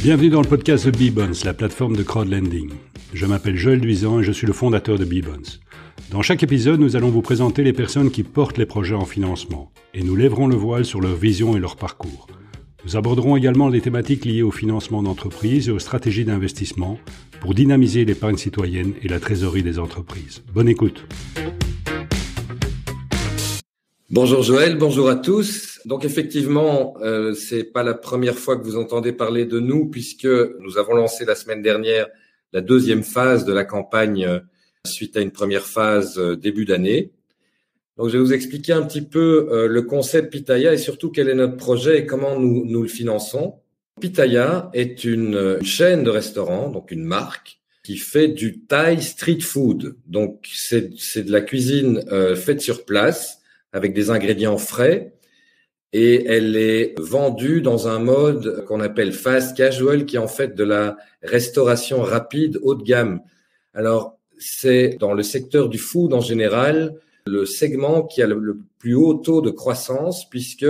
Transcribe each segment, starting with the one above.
Bienvenue dans le podcast de Bbons, la plateforme de crowdlending. Je m'appelle Joël Duisan et je suis le fondateur de Bbons. Dans chaque épisode, nous allons vous présenter les personnes qui portent les projets en financement et nous lèverons le voile sur leur vision et leur parcours. Nous aborderons également les thématiques liées au financement d'entreprises et aux stratégies d'investissement pour dynamiser l'épargne citoyenne et la trésorerie des entreprises. Bonne écoute. Bonjour Joël, bonjour à tous. Donc effectivement, c'est pas la première fois que vous entendez parler de nous puisque nous avons lancé la semaine dernière la deuxième phase de la campagne suite à une première phase début d'année. Donc je vais vous expliquer un petit peu le concept Pitaya et surtout quel est notre projet et comment nous le finançons. Pitaya est une chaîne de restaurants, donc une marque qui fait du Thai street food. Donc c'est de la cuisine faite sur place avec des ingrédients frais et elle est vendue dans un mode qu'on appelle fast casual qui est en fait de la restauration rapide haut de gamme. Alors, c'est dans le secteur du food en général le segment qui a le plus haut taux de croissance puisque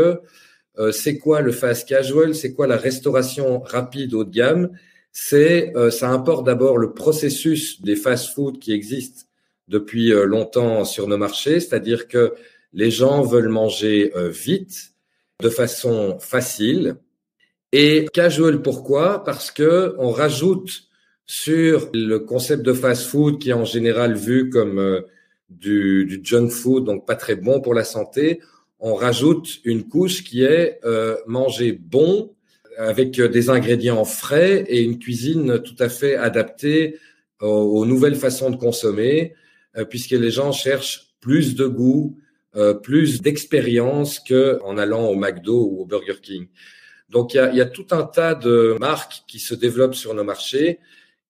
c'est quoi le fast casual, c'est quoi la restauration rapide haut de gamme? Ça importe d'abord le processus des fast food qui existent depuis longtemps sur nos marchés, c'est-à-dire que les gens veulent manger vite, de façon facile. Et casual, pourquoi? Parce que on rajoute sur le concept de fast-food qui est en général vu comme du junk food, donc pas très bon pour la santé, on rajoute une couche qui est manger bon avec des ingrédients frais et une cuisine tout à fait adaptée aux nouvelles façons de consommer, puisque les gens cherchent plus de goût, plus d'expérience qu'en allant au McDo ou au Burger King. Donc, il y a tout un tas de marques qui se développent sur nos marchés,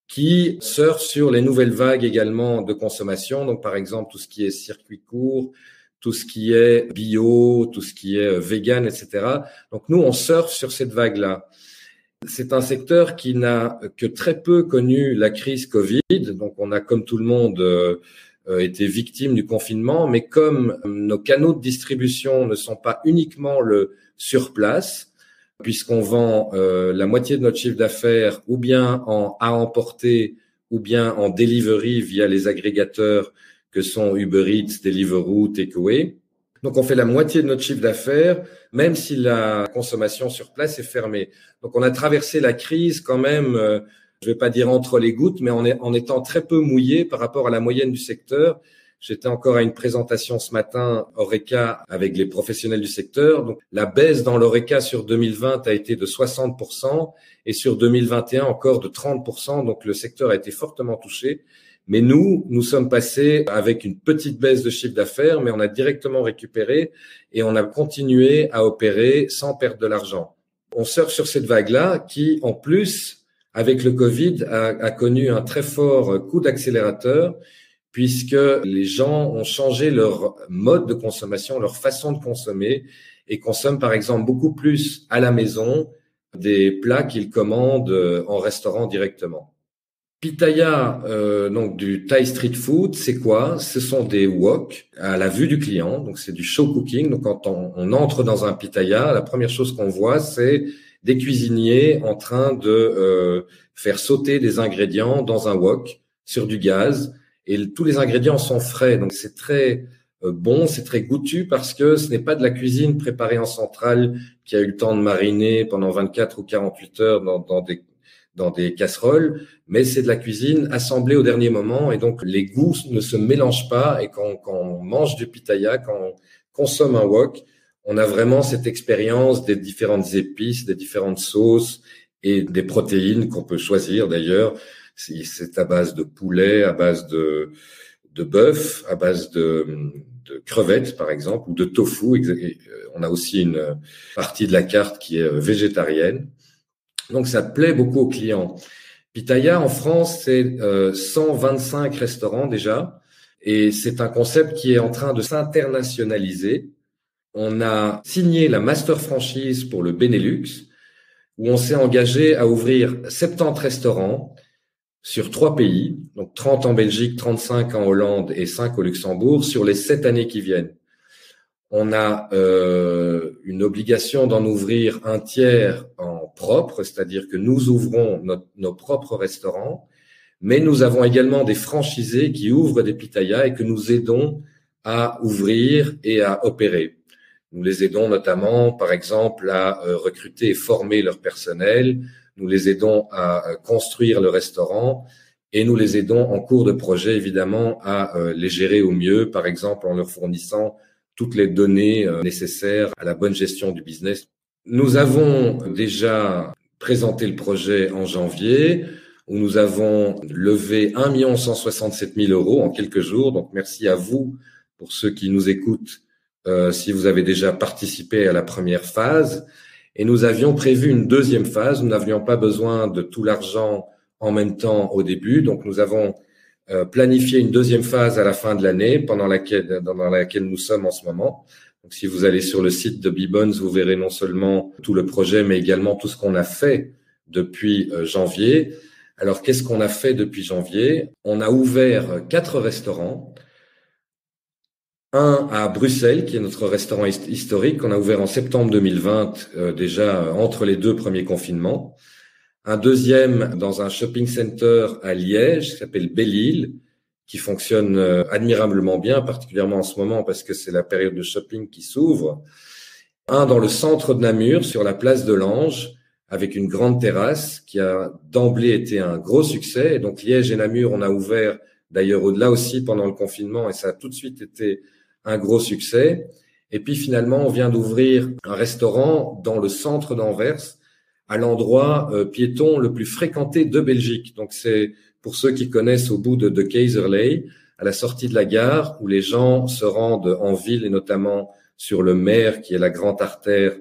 qui surfent sur les nouvelles vagues également de consommation. Donc, par exemple, tout ce qui est circuit court, tout ce qui est bio, tout ce qui est vegan, etc. Donc, nous, on surfe sur cette vague-là. C'est un secteur qui n'a que très peu connu la crise Covid. Donc, on a, comme tout le monde, été victime du confinement, mais comme nos canaux de distribution ne sont pas uniquement le sur place, puisqu'on vend la moitié de notre chiffre d'affaires ou bien à emporter ou bien en delivery via les agrégateurs que sont Uber Eats, Deliveroo, Takeaway. Donc on fait la moitié de notre chiffre d'affaires, même si la consommation sur place est fermée. Donc on a traversé la crise quand même, je vais pas dire entre les gouttes, mais en étant très peu mouillé par rapport à la moyenne du secteur. J'étais encore à une présentation ce matin Horeca avec les professionnels du secteur. Donc, la baisse dans l'Horeca sur 2020 a été de 60% et sur 2021 encore de 30%. Donc, le secteur a été fortement touché. Mais nous sommes passés avec une petite baisse de chiffre d'affaires, mais on a directement récupéré et on a continué à opérer sans perdre de l'argent. On surfe sur cette vague-là qui, en plus, avec le Covid, a connu un très fort coup d'accélérateur puisque les gens ont changé leur mode de consommation, leur façon de consommer et consomment par exemple beaucoup plus à la maison des plats qu'ils commandent en restaurant directement. Pitaya, donc du Thai street food, c'est quoi? Ce sont des wok à la vue du client, donc c'est du show cooking. Donc quand on entre dans un pitaya, la première chose qu'on voit, c'est des cuisiniers en train de faire sauter des ingrédients dans un wok sur du gaz et tous les ingrédients sont frais. Donc c'est très bon, c'est très goûtu parce que ce n'est pas de la cuisine préparée en centrale qui a eu le temps de mariner pendant 24 ou 48 heures dans des casseroles, mais c'est de la cuisine assemblée au dernier moment et donc les goûts ne se mélangent pas et quand on mange du pitaya, quand on consomme un wok, on a vraiment cette expérience des différentes épices, des différentes sauces et des protéines qu'on peut choisir d'ailleurs. C'est à base de poulet, à base de bœuf, à base de crevettes par exemple ou de tofu. On a aussi une partie de la carte qui est végétarienne. Donc ça plaît beaucoup aux clients. Pitaya en France, c'est 125 restaurants déjà et c'est un concept qui est en train de s'internationaliser. On a signé la master franchise pour le Benelux, où on s'est engagé à ouvrir 70 restaurants sur 3 pays, donc 30 en Belgique, 35 en Hollande et 5 au Luxembourg, sur les 7 années qui viennent. On a une obligation d'en ouvrir un tiers en propre, c'est-à-dire que nous ouvrons nos propres restaurants, mais nous avons également des franchisés qui ouvrent des pitayas et que nous aidons à ouvrir et à opérer. Nous les aidons notamment, par exemple, à recruter et former leur personnel. Nous les aidons à construire le restaurant et nous les aidons en cours de projet, évidemment, à les gérer au mieux, par exemple en leur fournissant toutes les données nécessaires à la bonne gestion du business. Nous avons déjà présenté le projet en janvier, où nous avons levé 1 167 000 € en quelques jours. Donc, merci à vous, pour ceux qui nous écoutent, si vous avez déjà participé à la première phase. Et nous avions prévu une deuxième phase. Nous n'avions pas besoin de tout l'argent en même temps au début. Donc, nous avons planifié une deuxième phase à la fin de l'année, dans laquelle nous sommes en ce moment. Donc, si vous allez sur le site de Beebons, vous verrez non seulement tout le projet, mais également tout ce qu'on a fait depuis janvier. Alors, qu'est-ce qu'on a fait depuis janvier? On a ouvert 4 restaurants. Un à Bruxelles, qui est notre restaurant historique, qu'on a ouvert en septembre 2020, déjà entre les 2 premiers confinements. Un deuxième dans un shopping center à Liège, qui s'appelle Belle-Île, qui fonctionne admirablement bien, particulièrement en ce moment parce que c'est la période de shopping qui s'ouvre. Un dans le centre de Namur, sur la place de l'Ange, avec une grande terrasse qui a d'emblée été un gros succès. Et donc Liège et Namur, on a ouvert d'ailleurs au-delà aussi pendant le confinement et ça a tout de suite été un gros succès. Et puis finalement, on vient d'ouvrir un restaurant dans le centre d'Anvers, à l'endroit piéton le plus fréquenté de Belgique. Donc c'est pour ceux qui connaissent au bout de Keizersleeuw, à la sortie de la gare, où les gens se rendent en ville et notamment sur le Mer, qui est la grande artère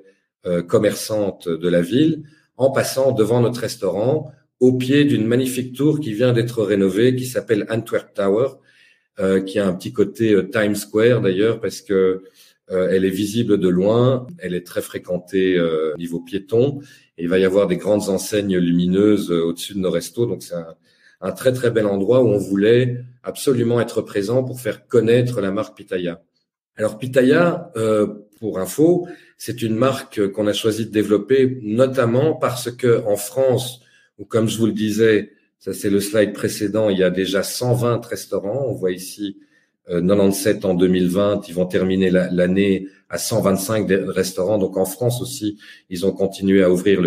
commerçante de la ville, en passant devant notre restaurant, au pied d'une magnifique tour qui vient d'être rénovée, qui s'appelle Antwerp Tower, qui a un petit côté Times Square d'ailleurs, parce que elle est visible de loin, elle est très fréquentée au niveau piéton, et il va y avoir des grandes enseignes lumineuses au-dessus de nos restos, donc c'est un très très bel endroit où on voulait absolument être présent pour faire connaître la marque Pitaya. Alors Pitaya, pour info, c'est une marque qu'on a choisi de développer notamment parce que en France, où comme je vous le disais, ça c'est le slide précédent, il y a déjà 120 restaurants. On voit ici 97 en 2020, ils vont terminer l'année à 125 restaurants. Donc en France aussi, ils ont continué à ouvrir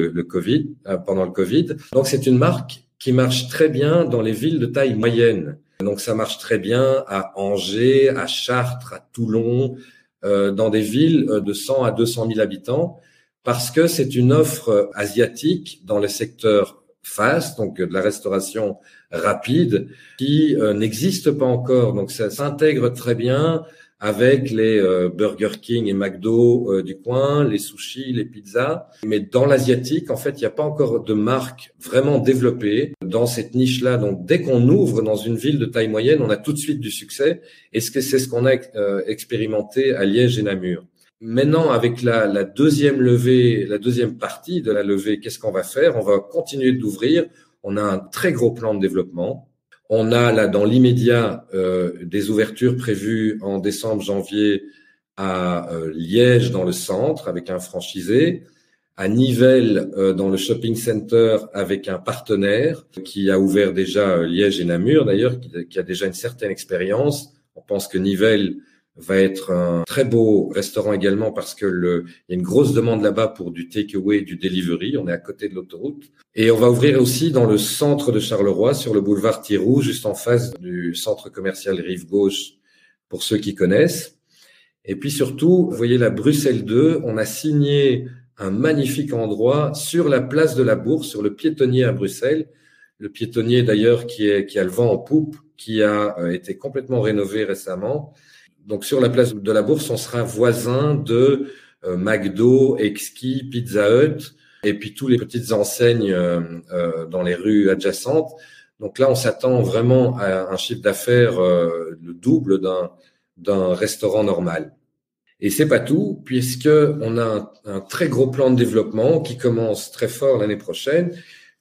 pendant le Covid. Donc c'est une marque qui marche très bien dans les villes de taille moyenne. Donc ça marche très bien à Angers, à Chartres, à Toulon, dans des villes de 100 à 200 000 habitants, parce que c'est une offre asiatique dans le secteur fast, donc de la restauration rapide, qui n'existe pas encore. Donc ça s'intègre très bien avec les Burger King et McDo du coin, les sushis, les pizzas. Mais dans l'asiatique, en fait, il n'y a pas encore de marque vraiment développée dans cette niche-là. Donc dès qu'on ouvre dans une ville de taille moyenne, on a tout de suite du succès. Et c'est ce qu'on a expérimenté à Liège et Namur. Maintenant, avec la deuxième levée, la deuxième partie de la levée, qu'est-ce qu'on va faire? On va continuer d'ouvrir. On a un très gros plan de développement. On a là dans l'immédiat des ouvertures prévues en décembre, janvier à Liège dans le centre avec un franchisé, à Nivelles dans le shopping center avec un partenaire qui a ouvert déjà Liège et Namur d'ailleurs, qui a déjà une certaine expérience. On pense que Nivelles va être un très beau restaurant également parce que il y a une grosse demande là-bas pour du takeaway et du delivery. On est à côté de l'autoroute. Et on va ouvrir aussi dans le centre de Charleroi, sur le boulevard Thiroux, juste en face du centre commercial Rive Gauche, pour ceux qui connaissent. Et puis surtout, vous voyez la Bruxelles 2, on a signé un magnifique endroit sur la place de la Bourse, sur le piétonnier à Bruxelles. Le piétonnier d'ailleurs qui a le vent en poupe, qui a été complètement rénové récemment. Donc sur la place de la Bourse, on sera voisin de McDo, Exquis, Pizza Hut et puis tous les petites enseignes dans les rues adjacentes. Donc là, on s'attend vraiment à un chiffre d'affaires le double d'un restaurant normal. Et c'est pas tout, puisque on a un très gros plan de développement qui commence très fort l'année prochaine,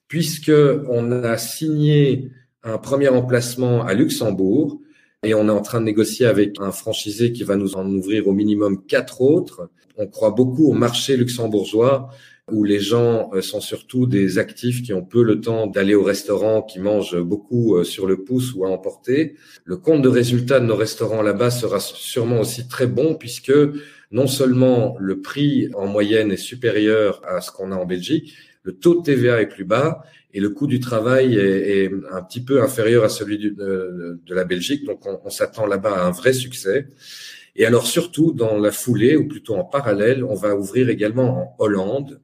puisque on a signé un premier emplacement à Luxembourg. Et on est en train de négocier avec un franchisé qui va nous en ouvrir au minimum 4 autres. On croit beaucoup au marché luxembourgeois où les gens sont surtout des actifs qui ont peu le temps d'aller au restaurant, qui mangent beaucoup sur le pouce ou à emporter. Le compte de résultat de nos restaurants là-bas sera sûrement aussi très bon puisque non seulement le prix en moyenne est supérieur à ce qu'on a en Belgique, le taux de TVA est plus bas et le coût du travail est un petit peu inférieur à celui de la Belgique. Donc, on s'attend là-bas à un vrai succès. Et alors, surtout, dans la foulée, ou plutôt en parallèle, on va ouvrir également en Hollande.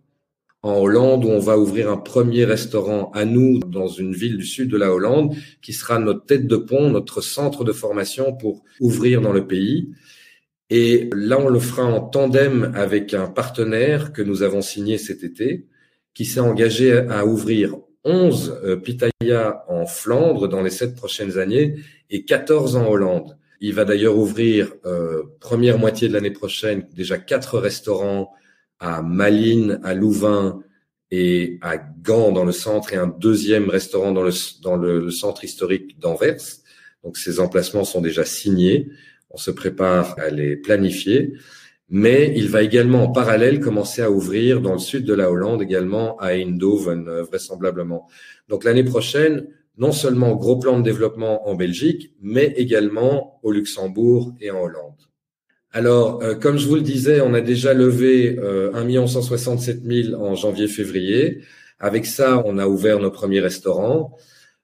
En Hollande, où on va ouvrir un premier restaurant à nous dans une ville du sud de la Hollande, qui sera notre tête de pont, notre centre de formation pour ouvrir dans le pays. Et là, on le fera en tandem avec un partenaire que nous avons signé cet été, qui s'est engagé à ouvrir 11 pitayas en Flandre dans les 7 prochaines années et 14 en Hollande. Il va d'ailleurs ouvrir, première moitié de l'année prochaine, déjà 4 restaurants à Malines, à Louvain et à Gand dans le centre et un deuxième restaurant dans le centre historique d'Anvers. Donc ces emplacements sont déjà signés. On se prépare à les planifier. Mais il va également en parallèle commencer à ouvrir dans le sud de la Hollande, également à Eindhoven, vraisemblablement. Donc l'année prochaine, non seulement gros plan de développement en Belgique, mais également au Luxembourg et en Hollande. Alors, comme je vous le disais, on a déjà levé 1 167 000 en janvier-février. Avec ça, on a ouvert nos premiers restaurants.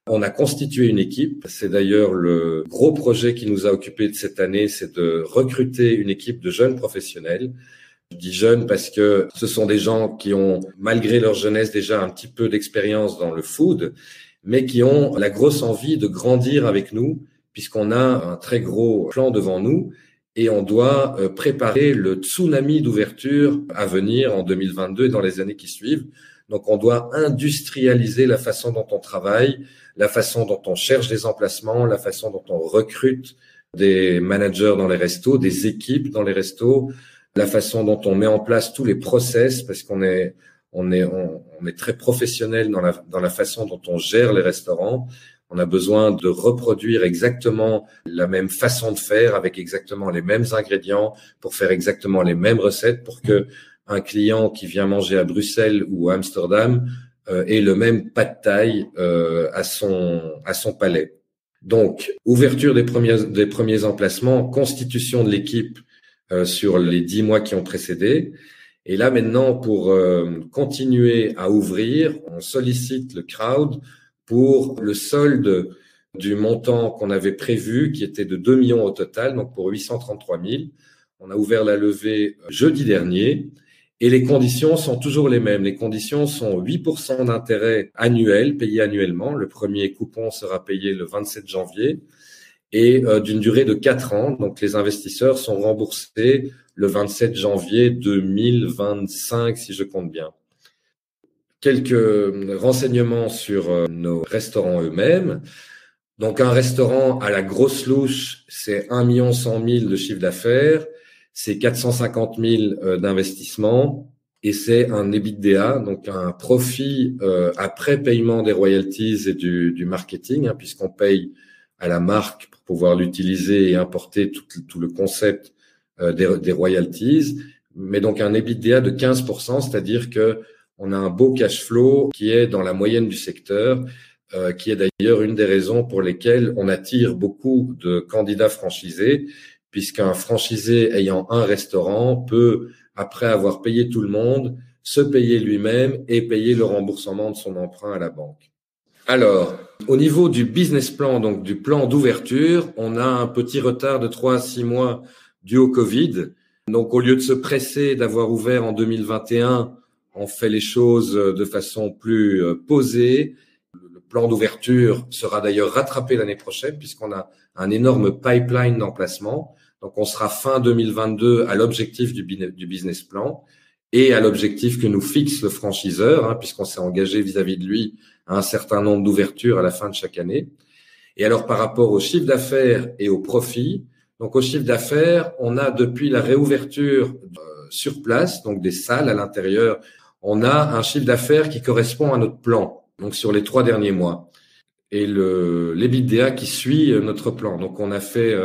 On a constitué une équipe. C'est d'ailleurs le gros projet qui nous a occupés de cette année, c'est de recruter une équipe de jeunes professionnels. Je dis jeunes parce que ce sont des gens qui ont, malgré leur jeunesse, déjà un petit peu d'expérience dans le food, mais qui ont la grosse envie de grandir avec nous, puisqu'on a un très gros plan devant nous et on doit préparer le tsunami d'ouverture à venir en 2022 et dans les années qui suivent. Donc, on doit industrialiser la façon dont on travaille, la façon dont on cherche des emplacements, la façon dont on recrute des managers dans les restos, des équipes dans les restos, la façon dont on met en place tous les process, parce qu'on est très professionnel dans la façon dont on gère les restaurants. On a besoin de reproduire exactement la même façon de faire avec exactement les mêmes ingrédients pour faire exactement les mêmes recettes pour que un client qui vient manger à Bruxelles ou à Amsterdam ait le même pad thai à son palais. Donc, ouverture des premiers emplacements, constitution de l'équipe sur les 10 mois qui ont précédé. Et là, maintenant, pour continuer à ouvrir, on sollicite le crowd pour le solde du montant qu'on avait prévu, qui était de 2 millions au total, donc pour 833 000. On a ouvert la levée jeudi dernier. Et les conditions sont toujours les mêmes. Les conditions sont 8% d'intérêt annuel, payé annuellement. Le premier coupon sera payé le 27 janvier et d'une durée de 4 ans. Donc, les investisseurs sont remboursés le 27 janvier 2025, si je compte bien. Quelques renseignements sur nos restaurants eux-mêmes. Donc, un restaurant à la grosse louche, c'est 1 100 000 de chiffre d'affaires. C'est 450 000 d'investissement et c'est un EBITDA, donc un profit après paiement des royalties et du marketing, puisqu'on paye à la marque pour pouvoir l'utiliser et importer tout le concept des royalties, mais donc un EBITDA de 15%, c'est-à-dire que on a un beau cash flow qui est dans la moyenne du secteur, qui est d'ailleurs une des raisons pour lesquelles on attire beaucoup de candidats franchisés, puisqu'un franchisé ayant un restaurant peut, après avoir payé tout le monde, se payer lui-même et payer le remboursement de son emprunt à la banque. Alors, au niveau du business plan, donc du plan d'ouverture, on a un petit retard de 3 à 6 mois dû au Covid. Donc, au lieu de se presser d'avoir ouvert en 2021, on fait les choses de façon plus posée. Le plan d'ouverture sera d'ailleurs rattrapé l'année prochaine puisqu'on a un énorme pipeline d'emplacement. Donc, on sera fin 2022 à l'objectif du business plan et à l'objectif que nous fixe le franchiseur, puisqu'on s'est engagé vis-à-vis de lui à un certain nombre d'ouvertures à la fin de chaque année. Et alors, par rapport au chiffre d'affaires et au profit, donc au chiffre d'affaires, on a depuis la réouverture sur place, donc des salles à l'intérieur, on a un chiffre d'affaires qui correspond à notre plan, donc sur les 3 derniers mois. et l'EBITDA qui suit notre plan. Donc, on a fait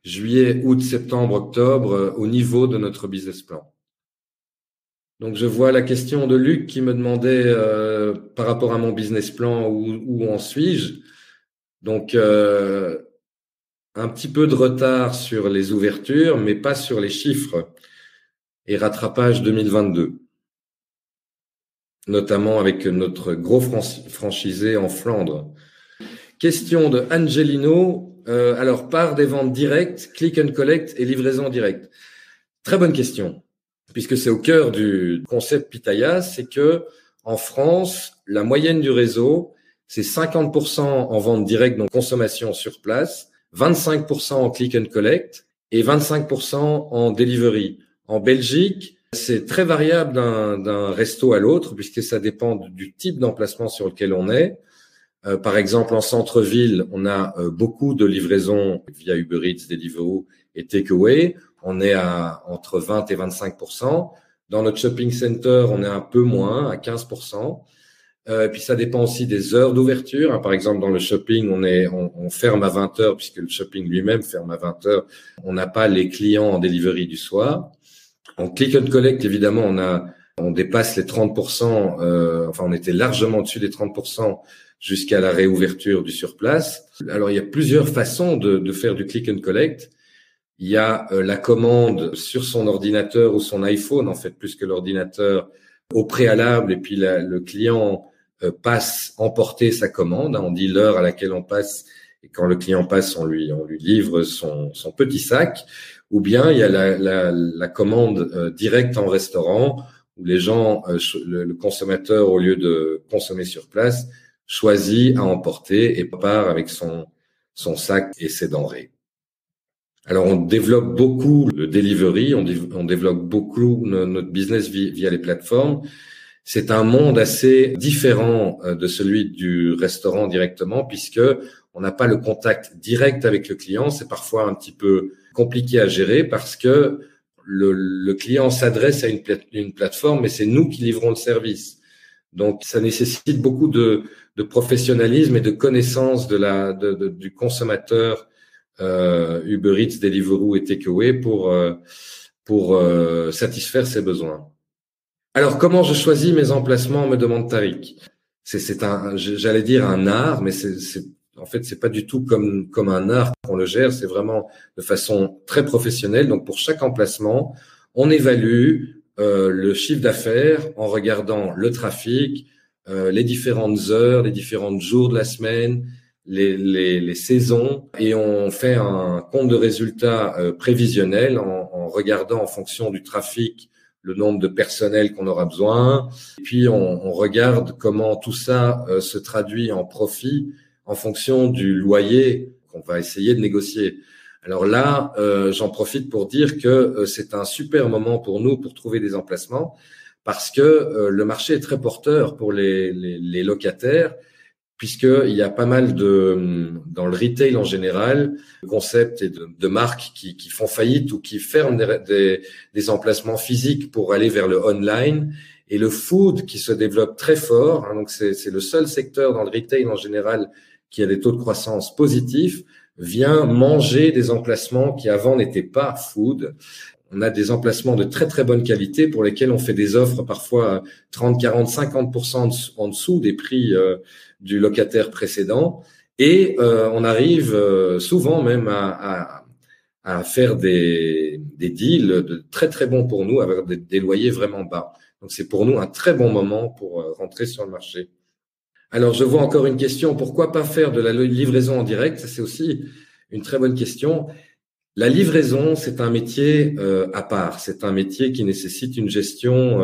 juillet, août, septembre, octobre au niveau de notre business plan. Donc, je vois la question de Luc qui me demandait par rapport à mon business plan où en suis-je. Donc, un petit peu de retard sur les ouvertures, mais pas sur les chiffres et rattrapage 2022. Notamment avec notre gros franchisé en Flandre. Question de Angelino. Alors, part des ventes directes, click and collect et livraison directe. Très bonne question, puisque c'est au cœur du concept Pitaya, c'est que en France, la moyenne du réseau, c'est 50% en vente directe, donc consommation sur place, 25% en click and collect et 25% en delivery. En Belgique, c'est très variable d'un resto à l'autre, puisque ça dépend du type d'emplacement sur lequel on est. Par exemple, en centre-ville, on a beaucoup de livraisons via Uber Eats, Deliveroo et Takeaway. On est à entre 20 et 25%. Dans notre shopping center, on est un peu moins, à 15%. Puis ça dépend aussi des heures d'ouverture. Par exemple, dans le shopping, on ferme à 20 heures, puisque le shopping lui-même ferme à 20 heures. On n'a pas les clients en delivery du soir. En click and collect, évidemment, on dépasse les 30%. Enfin, on était largement au-dessus des 30% jusqu'à la réouverture du surplace. Alors, il y a plusieurs façons de faire du click and collect. Il y a la commande sur son ordinateur ou son iPhone, en fait, plus que l'ordinateur, au préalable, et puis le client passe emporter sa commande. On dit l'heure à laquelle on passe, et quand le client passe, on lui livre son petit sac. Ou bien il y a la commande directe en restaurant, où les gens, le consommateur, au lieu de consommer sur place, choisit à emporter et part avec son sac et ses denrées. Alors, on développe beaucoup le delivery, on développe beaucoup notre business via les plateformes. C'est un monde assez différent de celui du restaurant directement, puisque on n'a pas le contact direct avec le client. C'est parfois un petit peu compliqué à gérer parce que le client s'adresse à une plateforme, mais c'est nous qui livrons le service. Donc, ça nécessite beaucoup de professionnalisme et de connaissance du consommateur Uber Eats, Deliveroo et Takeaway pour satisfaire ses besoins. Alors, comment je choisis mes emplacements, me demande Tariq. J'allais dire un art, mais en fait, c'est pas du tout comme un art qu'on le gère. C'est vraiment de façon très professionnelle. Donc, pour chaque emplacement, on évalue le chiffre d'affaires en regardant le trafic, les différentes heures, les différents jours de la semaine, les saisons, et on fait un compte de résultats prévisionnel en regardant en fonction du trafic le nombre de personnel qu'on aura besoin. Et puis, on regarde comment tout ça se traduit en profit en fonction du loyer qu'on va essayer de négocier. Alors là, j'en profite pour dire que c'est un super moment pour nous pour trouver des emplacements parce que le marché est très porteur pour les locataires, puisqu'il y a pas mal dans le retail en général, de concepts et de marques qui font faillite ou qui ferment des emplacements physiques pour aller vers le online, et le food qui se développe très fort. Donc c'est le seul secteur dans le retail en général qui a des taux de croissance positifs, vient manger des emplacements qui avant n'étaient pas food. On a des emplacements de très très bonne qualité pour lesquels on fait des offres parfois 30, 40, 50% en dessous des prix du locataire précédent, et on arrive souvent même à faire des deals de très très bons pour nous avec des loyers vraiment bas. Donc c'est pour nous un très bon moment pour rentrer sur le marché. Alors je vois encore une question, pourquoi pas faire de la livraison en direct? C'est aussi une très bonne question. La livraison, c'est un métier à part. C'est un métier qui nécessite une gestion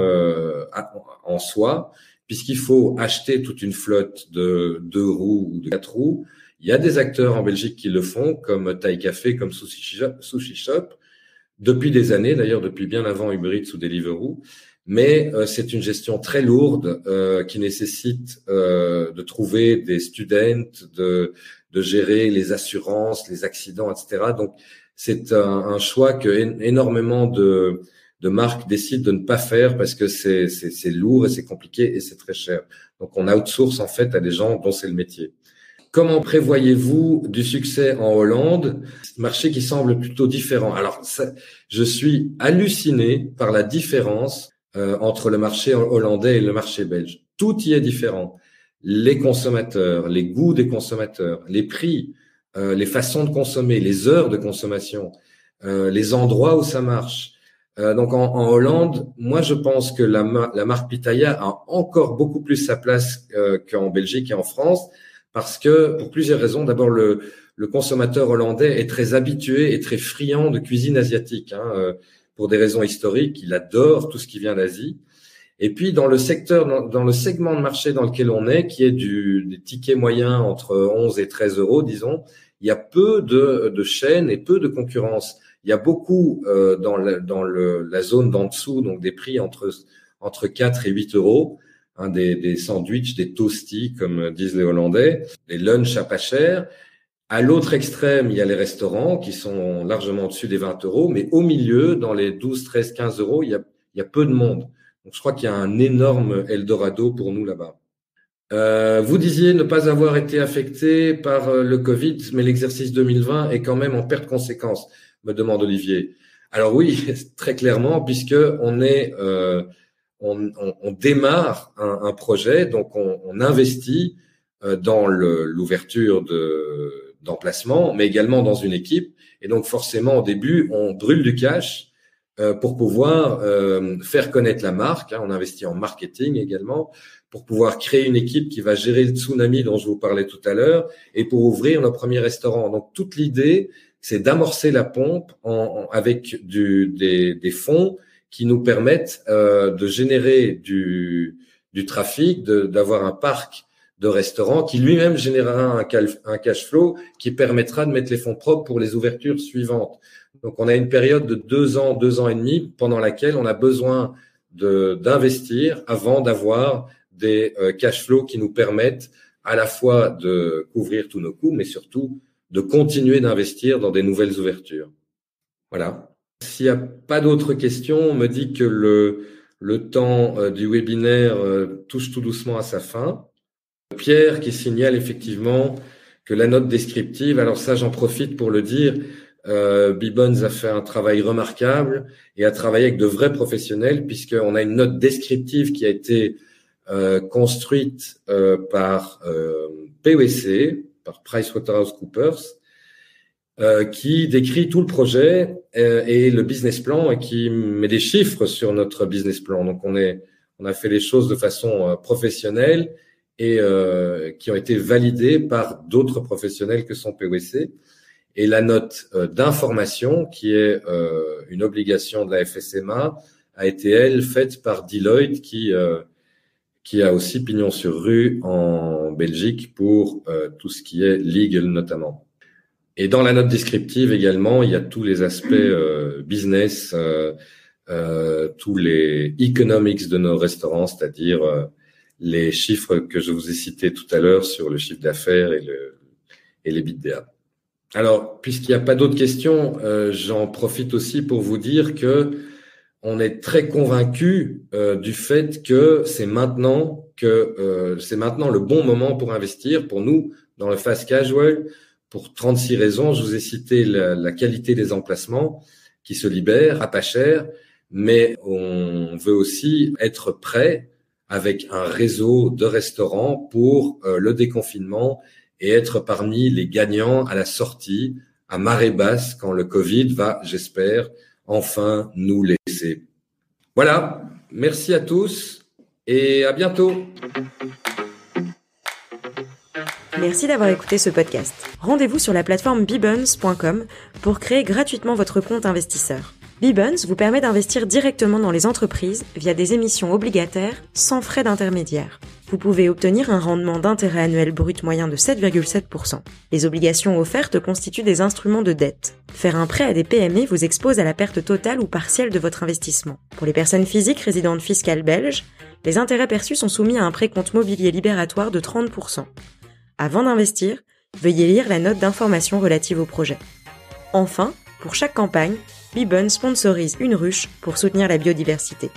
en soi, puisqu'il faut acheter toute une flotte de 2 roues ou de 4 roues. Il y a des acteurs en Belgique qui le font, comme Thai Café, comme Sushi Shop, depuis des années, d'ailleurs depuis bien avant Uber Eats ou Deliveroo. Mais c'est une gestion très lourde qui nécessite de trouver des students, de gérer les assurances, les accidents, etc. Donc, c'est un choix que énormément de marques décident de ne pas faire parce que c'est lourd et c'est compliqué et c'est très cher. Donc, on outsource en fait à des gens dont c'est le métier. Comment prévoyez-vous du succès en Hollande, marché qui semble plutôt différent? Alors, je suis halluciné par la différence entre le marché hollandais et le marché belge. Tout y est différent. Les consommateurs, les goûts des consommateurs, les prix, les façons de consommer, les heures de consommation, les endroits où ça marche. Donc en Hollande, moi je pense que la marque Pitaya a encore beaucoup plus sa place qu'en Belgique et en France, parce que pour plusieurs raisons. D'abord, le consommateur hollandais est très habitué et très friand de cuisine asiatique, pour des raisons historiques. Il adore tout ce qui vient d'Asie. Et puis dans le segment de marché dans lequel on est, qui est des tickets moyens entre 11 et 13 euros, disons, il y a peu de chaînes et peu de concurrence. Il y a beaucoup dans la zone d'en dessous, donc des prix entre 4 et 8 euros, des sandwichs, des toasties, comme disent les Hollandais, des lunchs à pas cher. À l'autre extrême, il y a les restaurants qui sont largement au-dessus des 20 euros, mais au milieu, dans les 12, 13, 15 euros, il y a peu de monde. Donc je crois qu'il y a un énorme Eldorado pour nous là-bas. Vous disiez ne pas avoir été affecté par le Covid, mais l'exercice 2020 est quand même en perte conséquence, me demande Olivier. Alors oui, très clairement, puisque on démarre un projet, donc on investit dans l'ouverture d'emplacement, mais également dans une équipe. Et donc forcément, au début, on brûle du cash pour pouvoir faire connaître la marque. On investit en marketing également, pour pouvoir créer une équipe qui va gérer le tsunami dont je vous parlais tout à l'heure, et pour ouvrir nos premiers restaurants. Donc toute l'idée, c'est d'amorcer la pompe avec des fonds qui nous permettent de générer du trafic, d'avoir un parc de restaurants qui lui-même générera un cash flow qui permettra de mettre les fonds propres pour les ouvertures suivantes. Donc, on a une période de 2 ans et demi pendant laquelle on a besoin d'investir avant d'avoir des cash flows qui nous permettent à la fois de couvrir tous nos coûts, mais surtout de continuer d'investir dans des nouvelles ouvertures. Voilà. S'il n'y a pas d'autres questions, on me dit que le temps du webinaire touche tout doucement à sa fin. Pierre qui signale effectivement que la note descriptive, alors ça j'en profite pour le dire, B-Buns a fait un travail remarquable et a travaillé avec de vrais professionnels, puisqu'on a une note descriptive qui a été construite par PwC, par PricewaterhouseCoopers, qui décrit tout le projet et le business plan, et qui met des chiffres sur notre business plan. Donc on a fait les choses de façon professionnelle et qui ont été validées par d'autres professionnels que sont PwC. Et la note d'information, qui est une obligation de la FSMA, a été, elle, faite par Deloitte, qui a aussi pignon sur rue en Belgique pour tout ce qui est legal notamment. Et dans la note descriptive également, il y a tous les aspects business, tous les economics de nos restaurants, c'est-à-dire les chiffres que je vous ai cités tout à l'heure sur le chiffre d'affaires et l'EBITDA. Alors, puisqu'il n'y a pas d'autres questions, j'en profite aussi pour vous dire que on est très convaincu du fait que c'est maintenant le bon moment pour investir. Pour nous, dans le fast casual, pour 36 raisons, je vous ai cité la qualité des emplacements qui se libèrent à pas cher, mais on veut aussi être prêt avec un réseau de restaurants pour le déconfinement et être parmi les gagnants à la sortie, à marée basse, quand le Covid va, j'espère, enfin nous laisser. Voilà, merci à tous et à bientôt. Merci d'avoir écouté ce podcast. Rendez-vous sur la plateforme bbuns.com pour créer gratuitement votre compte investisseur. B-Buns vous permet d'investir directement dans les entreprises via des émissions obligataires sans frais d'intermédiaire. Vous pouvez obtenir un rendement d'intérêt annuel brut moyen de 7,7%. Les obligations offertes constituent des instruments de dette. Faire un prêt à des PME vous expose à la perte totale ou partielle de votre investissement. Pour les personnes physiques résidentes fiscales belges, les intérêts perçus sont soumis à un précompte mobilier libératoire de 30%. Avant d'investir, veuillez lire la note d'information relative au projet. Enfin, pour chaque campagne, B-Buns sponsorise une ruche pour soutenir la biodiversité.